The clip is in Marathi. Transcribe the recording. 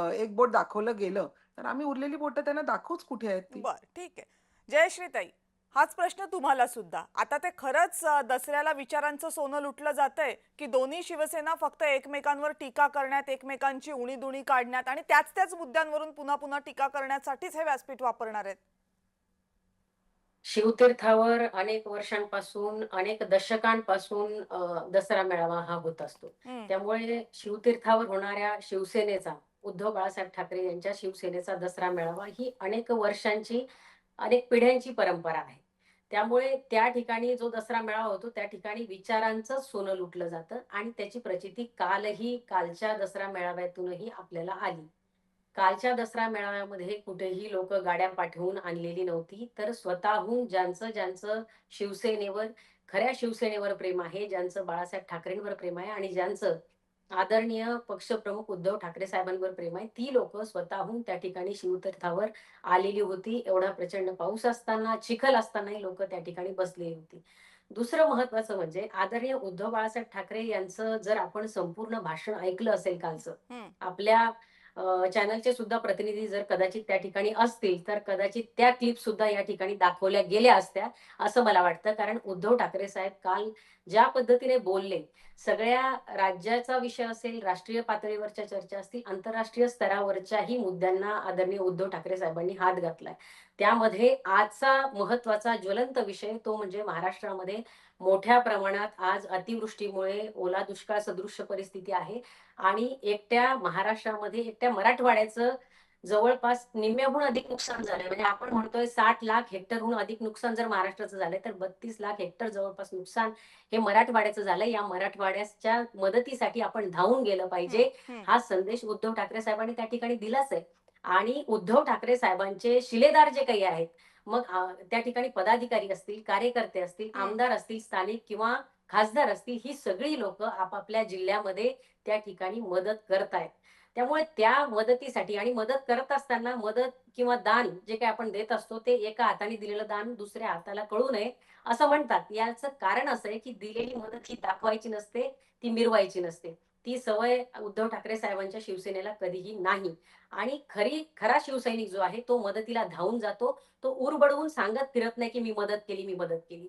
एक बोट दाखवलं गेलं, तर आम्ही उरलेली बोटं त्यांना दाखवूच कुठे आहेत ती. बरं, ठीक आहे. जयश्रीताई, हाच प्रश्न तुम्हाला सुद्धा. आता ते खरंच दसऱ्याला विचारांचं सोनं लुटलं जातंय, की दोन्ही शिवसेना फक्त एकमेकांवर टीका करण्यात, एकमेकांची उणी-दुणी काढण्यात आणि त्याच-त्याच मुद्द्यांवरून पुन्हा-पुन्हा टीका करण्यासाठीच हे व्यासपीठ वापरणार आहेत? शिवतीर्थावर अनेक वर्षांपासून, अनेक दशकांपासून दसरा मेळावा हा होत असतो. हं. त्यामुळे शिवतीर्थावर होणाऱ्या शिवसेनेचा, उद्धव बाळासाहेब ठाकरे यांच्या शिवसेनेचा दसरा मेळावा ही अनेक वर्षांची, अनेक पिढ्यांची परंपरा आहे. त्यामुळे त्या ठिकाणी जो दसरा मेळावा होतो, त्या ठिकाणी विचारांचंच सोनं लुटलं जातं आणि त्याची प्रचिती कालही, कालच्या दसरा मेळाव्यातूनही आपल्याला आली. कालच्या दसरा मेळाव्यामध्ये कुठेही लोकं गाड्या पाठवून आणलेली नव्हती. तर स्वतःहून ज्यांचं शिवसेनेवर, खऱ्या शिवसेनेवर प्रेम आहे, ज्यांचं बाळासाहेब ठाकरेंवर प्रेम आहे आणि ज्यांचं आदरणीय पक्षप्रमुख उद्धव ठाकरे साहेबांवर प्रेम आहे, ती लोकं स्वतःहून त्या ठिकाणी शिवतीर्थावर आलेली होती. एवढा प्रचंड पाऊस असताना, चिखल असतानाही लोकं त्या ठिकाणी बसलेली होती. दुसरं महत्त्वाचं म्हणजे आदरणीय उद्धव बाळासाहेब ठाकरे यांचं जर आपण संपूर्ण भाषण ऐकलं असेल कालचं, हं. आपल्या चॅनलचे सुद्धा प्रतिनिधी जर कदाचित त्या ठिकाणी असतील, तर कदाचित त्या क्लिप सुद्धा या ठिकाणी दाखवल्या गेल्या असत्या, असं मला वाटतं. कारण उद्धव ठाकरे साहेब काल ज्या पद्धतीने बोलले, सगळ्या राज्याचा विषय असेल, राष्ट्रीय पातळीवरच्या चर्चा असतील, आंतरराष्ट्रीय स्तरावरच्याही मुद्द्यांना आदरणीय उद्धव ठाकरे साहेबांनी हात घातलाय. त्यामध्ये आजचा महत्त्वाचा ज्वलंत विषय तो म्हणजे महाराष्ट्रामध्ये मोठ्या प्रमाणात आज अतिवृष्टीमुळे ओला दुष्काळ सदृश्य परिस्थिती आहे आणि एकट्या महाराष्ट्रामध्ये, एकट्या मराठवाड्याचं जवळपास निम्म्याहून अधिक नुकसान झालंय. म्हणजे आपण म्हणतोय 60,00,000 हेक्टरहून अधिक नुकसान जर महाराष्ट्राचं झालंय, तर 32,00,000 हेक्टर जवळपास नुकसान हे मराठवाड्याचं झालंय. या मराठवाड्याच्या मदतीसाठी आपण धावून गेलं हं, पाहिजे. हं. हा संदेश उद्धव ठाकरे साहेबांनी त्या ठिकाणी दिलाच आहे. आणि उद्धव ठाकरे साहेबांचे शिलेदार जे काही आहेत, मग त्या ठिकाणी पदाधिकारी असतील, कार्यकर्ते असतील, हं. आमदार असतील, स्थानिक किंवा खासदार असतील, ही सगळी लोकं आपापल्या जिल्ह्यामध्ये त्या ठिकाणी मदत करतायत. त्यामुळे त्या मदतीसाठी आणि मदत करत असताना मदत किंवा दान जे काही आपण देत असतो, ते एका हाताने दिलेलं दान दुसऱ्या हाताला कळू नये, असं म्हणतात. याचं कारण असं आहे, की दिलेली मदत ही दाखवायची नसते, ती मिरवायची नसते. ती सवय उद्धव ठाकरे साहेबांच्या शिवसेनेला कधीही नाही. आणि खरा शिवसैनिक जो आहे, तो मदतीला धावून जातो. तो उर बडवून सांगत फिरत नाही, की मी मदत केली, मी मदत केली.